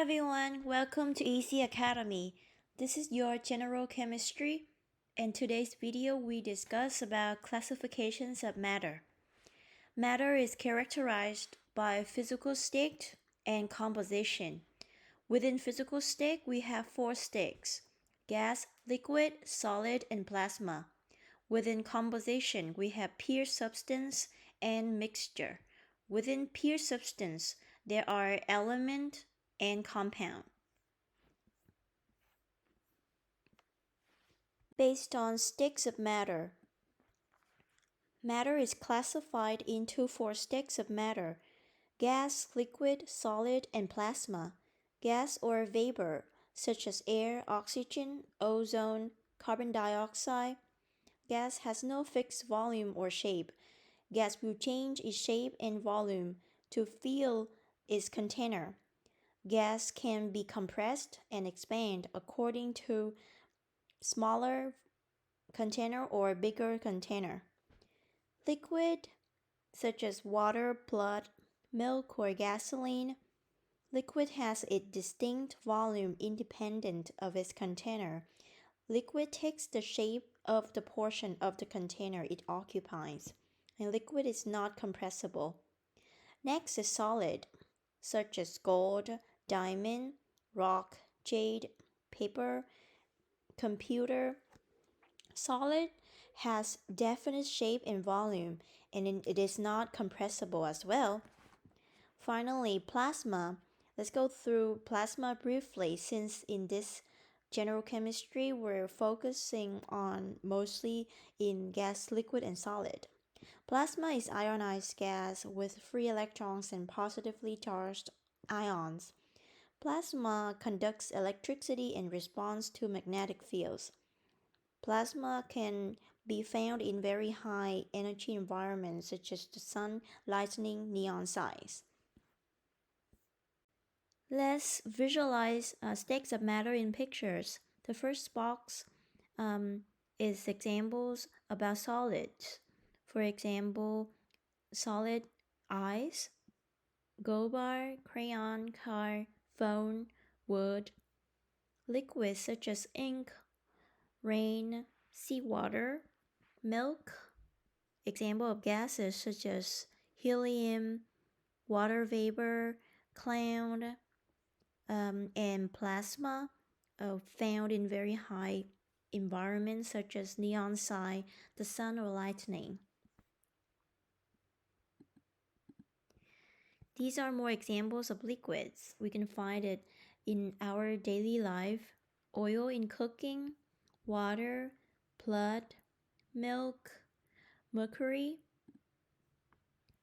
everyone, welcome to Easy Academy. This is your general chemistry. In today's video, we discuss about classifications of matter. Matter is characterized by physical state and composition. Within physical state, we have four states: gas, liquid, solid, and plasma. Within composition, we have pure substance and mixture. Within pure substance, there are element and compound. Based on states of matter. Matter is classified into four states of matter: gas, liquid, solid, and plasma. Gas or vapor, such as air, oxygen, ozone, carbon dioxide. Gas has no fixed volume or shape. Gas will change its shape and volume to fill its container. Gas can be compressed and expand according to smaller container or bigger container. Liquid, such as water, blood, milk, or gasoline. Liquid has a distinct volume independent of its container. Liquid takes the shape of the portion of the container it occupies, and liquid is not compressible. Next is solid, such as gold, diamond, rock, jade, paper, computer. Solid has definite shape and volume, and it is not compressible as well. Finally, plasma. Let's go through plasma briefly, since in this general chemistry we're focusing on mostly in gas, liquid, and solid. Plasma is ionized gas with free electrons and positively charged ions. Plasma conducts electricity in response to magnetic fields. Plasma can be found in very high energy environments such as the sun, lightning, neon signs. Let's visualize states of matter in pictures. The first box is examples about solids. For example, solid ice, gold bar, crayon, car, phone, wood. Liquids such as ink, rain, seawater, milk. Example of gases such as helium, water vapor, cloud, and plasma, found in very high environments such as neon sign, the sun, or lightning. These are more examples of liquids. We can find it in our daily life: oil in cooking, water, blood, milk, mercury.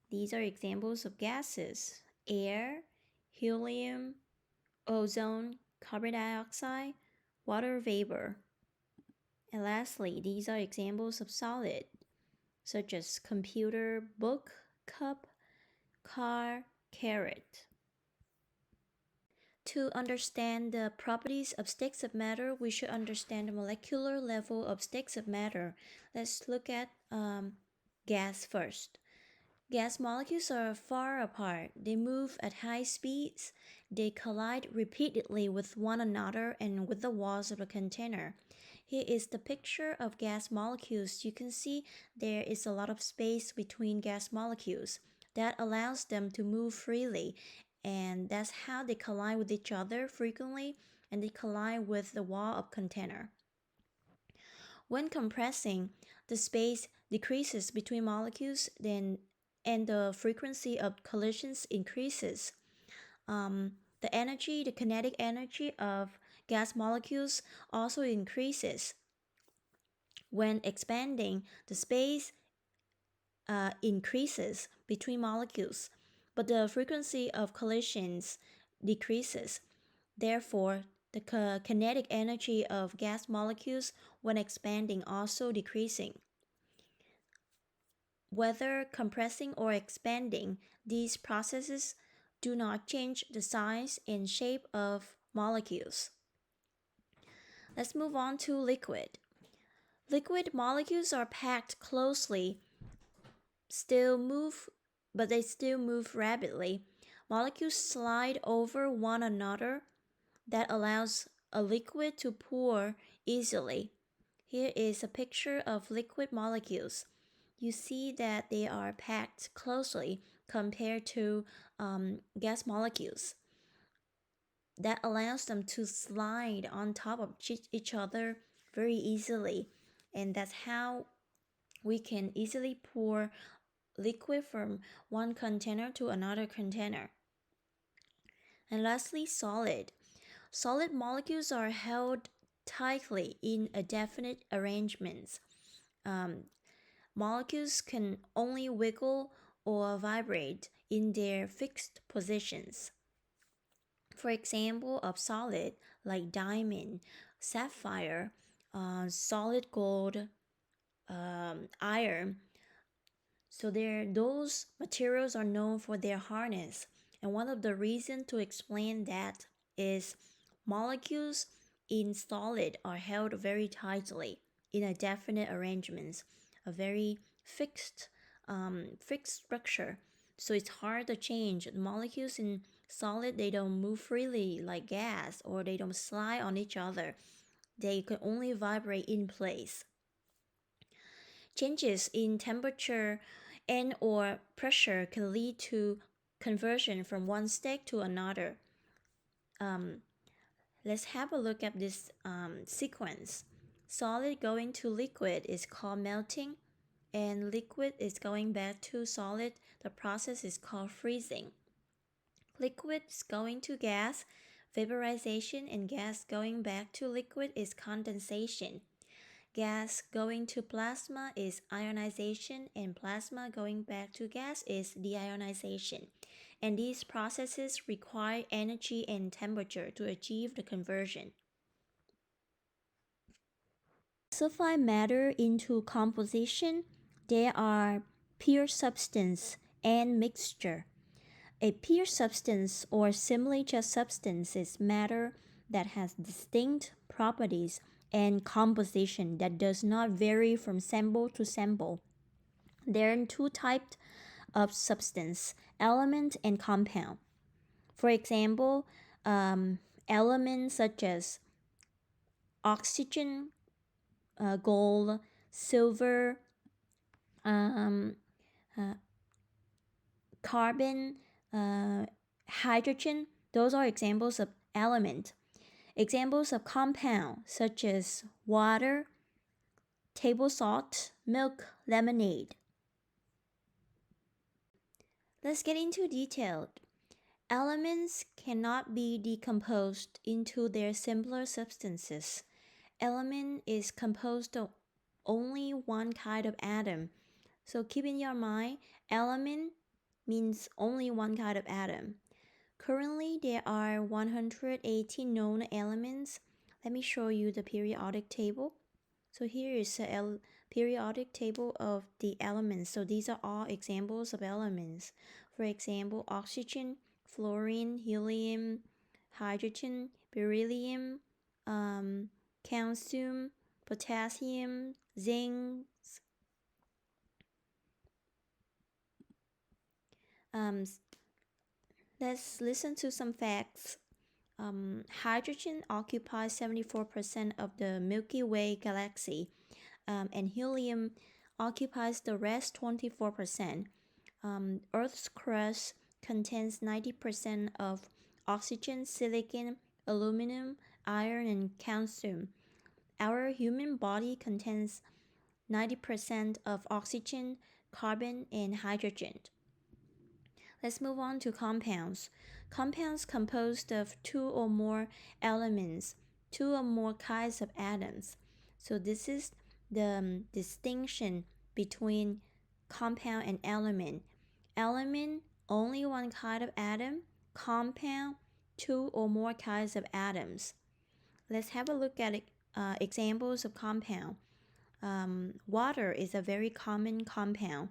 These are examples of gases: air, helium, ozone, carbon dioxide, water vapor. And lastly, these are examples of solid, such as computer, book, cup, car, carrot. To understand the properties of states of matter, we should understand the molecular level of states of matter. Let's look at gas first. Gas molecules are far apart. They move at high speeds. They collide repeatedly with one another and with the walls of the container. Here is the picture of gas molecules. You can see there is a lot of space between gas molecules that allows them to move freely, and that's how they collide with each other frequently, and they collide with the wall of container. When compressing, the space decreases between molecules, and the frequency of collisions increases. The kinetic energy of gas molecules also increases. When expanding, the space increases between molecules, but the frequency of collisions decreases. Therefore, the kinetic energy of gas molecules when expanding also decreasing. Whether compressing or expanding, these processes do not change the size and shape of molecules. Let's move on to liquid. Liquid molecules are packed closely, but they still move rapidly. Molecules slide over one another that allows a liquid to pour easily. Here is a picture of liquid molecules. You see that they are packed closely compared to gas molecules. That allows them to slide on top of each other very easily. And that's how we can easily pour liquid from one container to another container. And lastly, solid. Solid molecules are held tightly in a definite arrangements. Molecules can only wiggle or vibrate in their fixed positions. For example, of solid like diamond, sapphire, solid gold, iron. So those materials are known for their hardness. And one of the reasons to explain that is molecules in solid are held very tightly in a definite arrangements, a very fixed structure. So it's hard to change. The molecules in solid, they don't move freely like gas, or they don't slide on each other. They can only vibrate in place. Changes in temperature and or pressure can lead to conversion from one state to another. Let's have a look at this sequence. Solid going to liquid is called melting, and liquid is going back to solid. The process is called freezing. Liquid is going to gas, vaporization, and gas going back to liquid is condensation. Gas going to plasma is ionization, and plasma going back to gas is deionization. And these processes require energy and temperature to achieve the conversion. Classify matter into composition. There are pure substance and mixture. A pure substance or simply just substance is matter that has distinct properties and composition that does not vary from sample to sample. There are two types of substance, element and compound. For example, elements such as oxygen, gold, silver, um, carbon, hydrogen, those are examples of element. Examples of compound such as water, table salt, milk, lemonade. Let's get into detail. Elements cannot be decomposed into their simpler substances. Element is composed of only one kind of atom. So keep in your mind, element means only one kind of atom. Currently, there are 180 known elements. Let me show you the periodic table. So here is a periodic table of the elements. So these are all examples of elements. For example, oxygen, fluorine, helium, hydrogen, beryllium, calcium, potassium, zinc. Let's listen to some facts. Hydrogen occupies 74% of the Milky Way galaxy, and helium occupies the rest 24%. Earth's crust contains 90% of oxygen, silicon, aluminum, iron, and calcium. Our human body contains 90% of oxygen, carbon, and hydrogen. Let's move on to compounds. Compounds composed of two or more elements, two or more kinds of atoms. So this is the distinction between compound and element. Element, only one kind of atom. Compound, two or more kinds of atoms. Let's have a look at examples of compound. Water is a very common compound.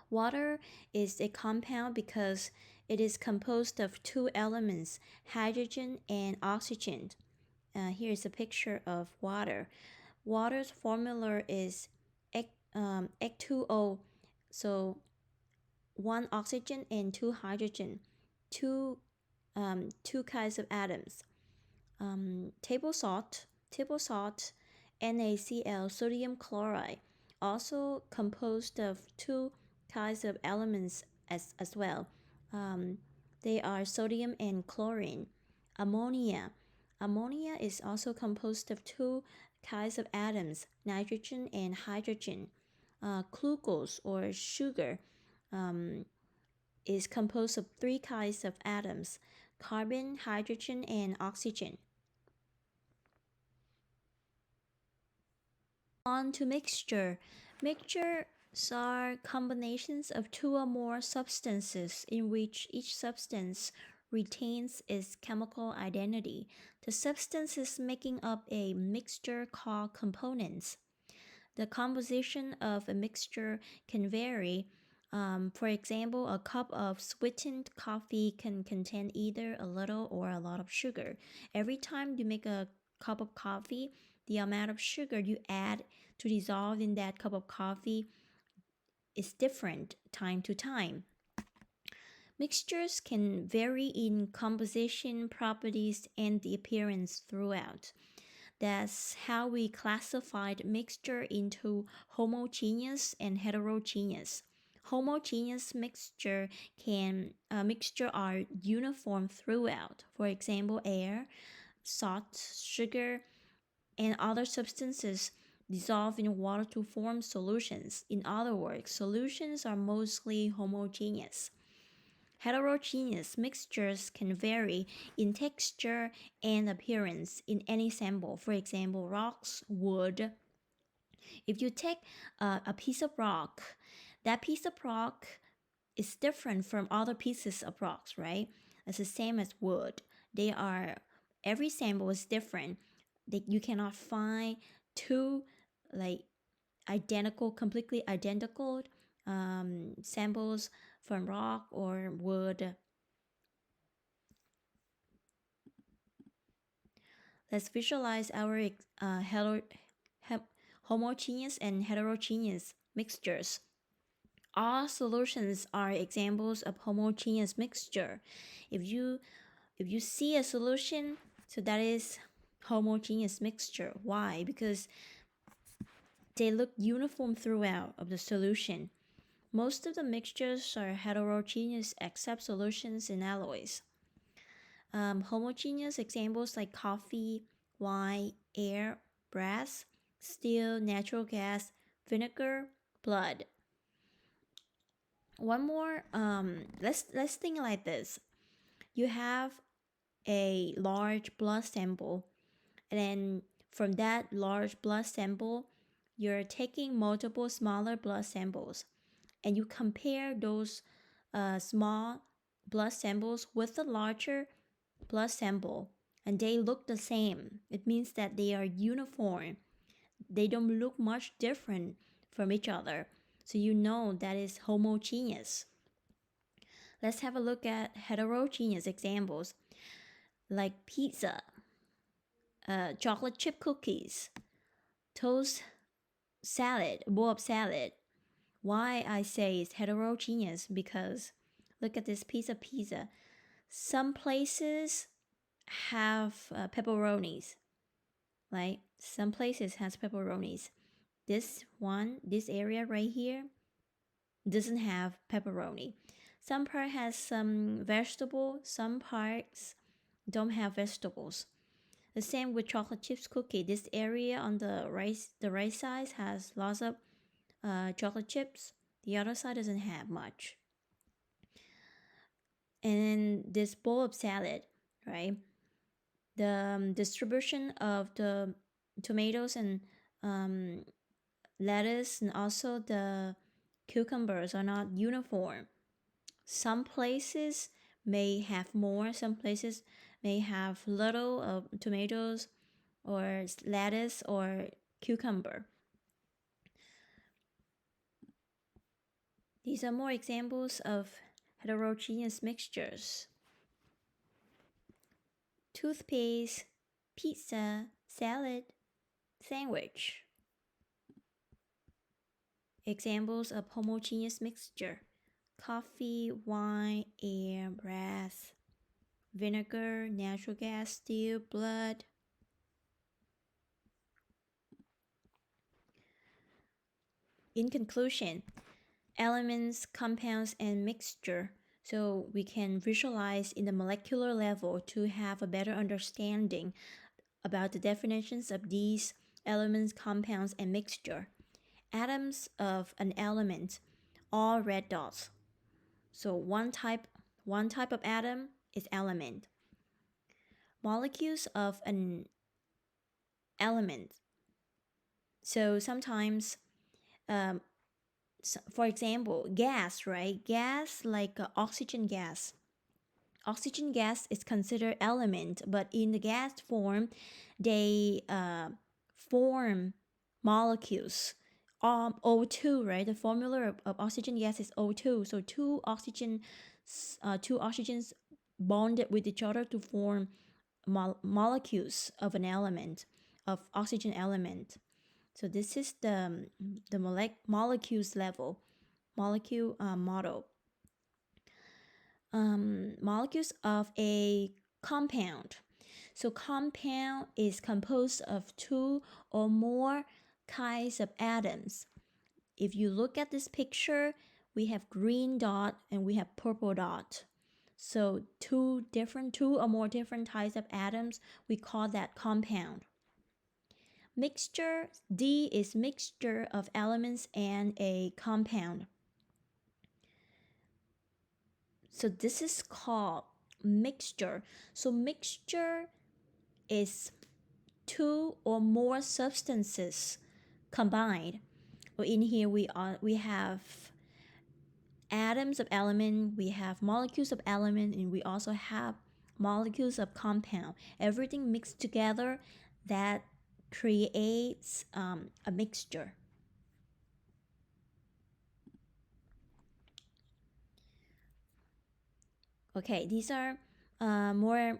Water is a compound because it is composed of two elements, hydrogen and oxygen. Here is a picture of water. Water's formula is H2O, so one oxygen and two hydrogen. two kinds of atoms. Table salt, NaCl, sodium chloride, also composed of two kinds of elements as well. They are sodium and chlorine. Ammonia. Ammonia is also composed of two kinds of atoms, nitrogen and hydrogen. Glucose or sugar is composed of three kinds of atoms, carbon, hydrogen, and oxygen. On to mixture. Mixtures are combinations of two or more substances in which each substance retains its chemical identity. The substances making up a mixture called components. The composition of a mixture can vary. For example, a cup of sweetened coffee can contain either a little or a lot of sugar. Every time you make a cup of coffee, the amount of sugar you add to dissolve in that cup of coffee is different time to time. Mixtures can vary in composition, properties, and the appearance throughout. That's how we classified mixture into homogeneous and heterogeneous. Homogeneous mixture are uniform throughout. For example, air, salt, sugar, and other substances dissolve in water to form solutions. In other words, solutions are mostly homogeneous. Heterogeneous mixtures can vary in texture and appearance in any sample. For example, rocks, wood. If you take a piece of rock, that piece of rock is different from other pieces of rocks, right? It's the same as wood. Every sample is different. You cannot find two completely identical samples from rock or wood. Let's visualize our homogeneous and heterogeneous mixtures. All solutions are examples of homogeneous mixture. If you see a solution, so that is homogeneous mixture. Why? Because they look uniform throughout of the solution. Most of the mixtures are heterogeneous except solutions and alloys. Homogeneous examples like coffee, wine, air, brass, steel, natural gas, vinegar, blood. One more, let's think like this. You have a large blood sample, and then from that large blood sample, you're taking multiple smaller blood samples, and you compare those small blood samples with the larger blood sample, and they look the same. It means that they are uniform. They don't look much different from each other. So you know that is homogeneous. Let's have a look at heterogeneous examples like pizza, chocolate chip cookies, toast salad, bowl of salad. Why I say it's heterogeneous? Because look at this piece of pizza. Some places have pepperonis, right? Some places has pepperonis. This area right here doesn't have pepperoni. Some part has some vegetable, some parts don't have vegetables. The same with chocolate chips cookie. This area on the right side has lots of chocolate chips. The other side doesn't have much. And then this bowl of salad, right? The distribution of the tomatoes and lettuce and also the cucumbers are not uniform. Some places may have more, some places may have little of tomatoes or lettuce or cucumber. These are more examples of heterogeneous mixtures. Toothpaste, pizza, salad, sandwich. Examples of homogeneous mixture. coffee, wine, air, breath, vinegar, natural gas, steel, blood. In conclusion, elements, compounds, and mixture. So we can visualize in the molecular level to have a better understanding about the definitions of these elements, compounds, and mixture. Atoms of an element, all red dots. So one type of atom is element. Molecules of an element. So sometimes, for example, gas, right? Gas like oxygen gas. Oxygen gas is considered element, but in the gas form, they form molecules. O2, right? The formula of oxygen gas is O2. So two oxygens bonded with each other to form molecules of an element, of oxygen element. So this is the molecules level, molecule model. Molecules of a compound. So compound is composed of two or more kinds of atoms. If you look at this picture, we have green dot and we have purple dot. So two or more different types of atoms, we call that compound. Mixture, D is mixture of elements and a compound. So this is called mixture. So mixture is two or more substances combined. In here we have atoms of element, we have molecules of element, and we also have molecules of compound. Everything mixed together, that creates a mixture. Okay, these are more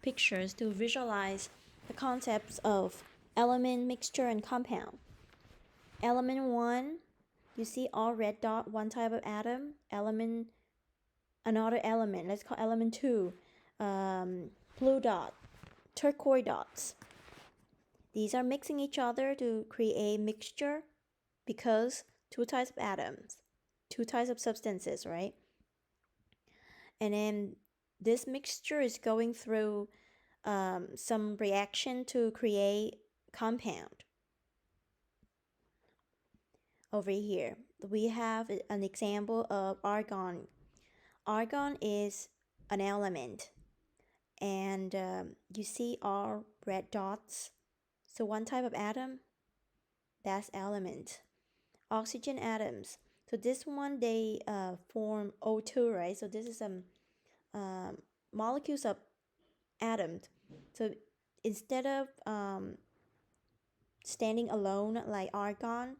pictures to visualize the concepts of element, mixture, and compound. Element 1, you see all red dot, one type of atom. Element, another element, let's call element 2, blue dot, turquoise dots. These are mixing each other to create mixture because two types of atoms, two types of substances, right? And then this mixture is going through some reaction to create compound. Over here, we have an example of argon. Argon is an element, and you see all red dots. So one type of atom, that's element. Oxygen atoms. So this one, they form O2, right? So this is molecules of atoms. So instead of standing alone like argon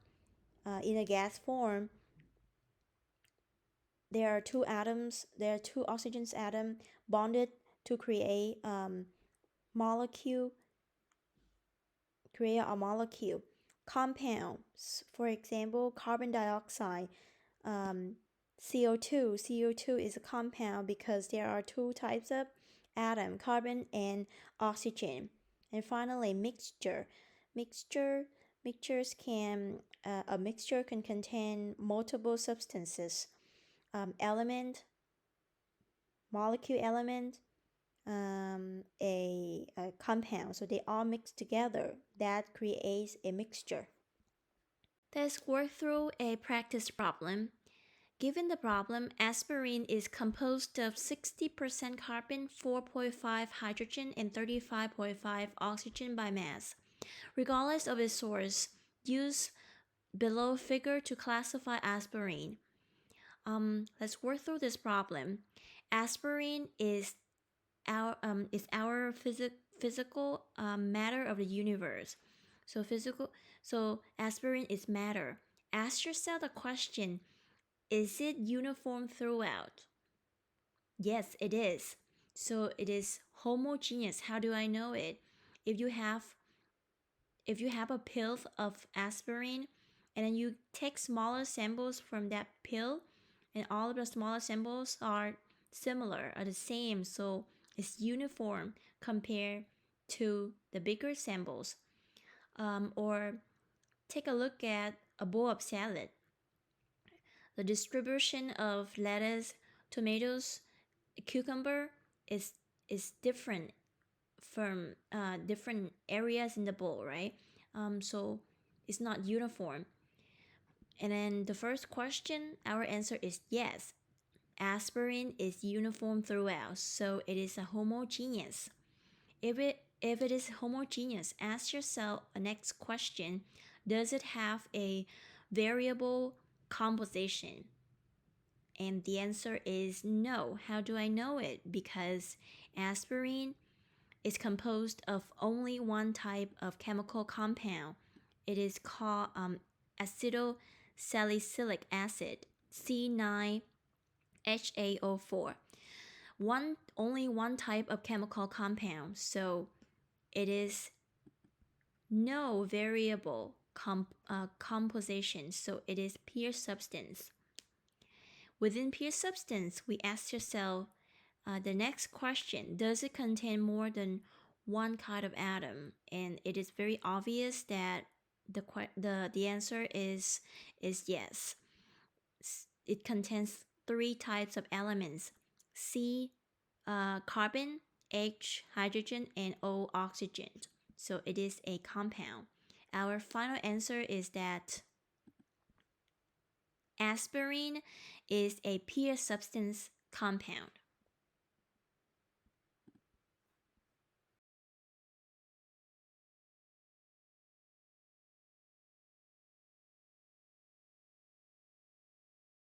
in a gas form, there are two oxygen atoms bonded to create a molecule. Compounds, for example, carbon dioxide, CO2. CO2 is a compound because there are two types of atom, carbon and oxygen. And finally, mixture. Mixtures can a mixture can contain multiple substances, element, molecule element, a compound. So they all mix together. That creates a mixture. Let's work through a practice problem. Given the problem, aspirin is composed of 60% carbon, 4.5 hydrogen, and 35.5 oxygen by mass. Regardless of its source, use below figure to classify aspirin. Let's work through this problem. Aspirin is our physical matter of the universe. So aspirin is matter. Ask yourself the question: is it uniform throughout? Yes, it is. So it is homogeneous. How do I know it? If you have a pill of aspirin and then you take smaller samples from that pill, and all of the smaller samples are similar, are the same, so it's uniform compared to the bigger samples. Or take a look at a bowl of salad. The distribution of lettuce, tomatoes, cucumber is different from different areas in the bowl, right? So it's not uniform. And then the first question, our answer is yes. Aspirin is uniform throughout, so it is a homogeneous. If it is homogeneous, ask yourself a next question: does it have a variable composition? And the answer is no. How do I know it? Because aspirin is composed of only one type of chemical compound. It is called acetylsalicylic acid, C9HAO4. Only one type of chemical compound, so it is no variable composition, so it is pure substance. Within pure substance, we ask yourself the next question: does it contain more than one kind of atom? And it is very obvious that the answer is yes. It contains three types of elements: C, carbon, H, hydrogen, and O, oxygen. So it is a compound. Our final answer is that aspirin is a pure substance compound.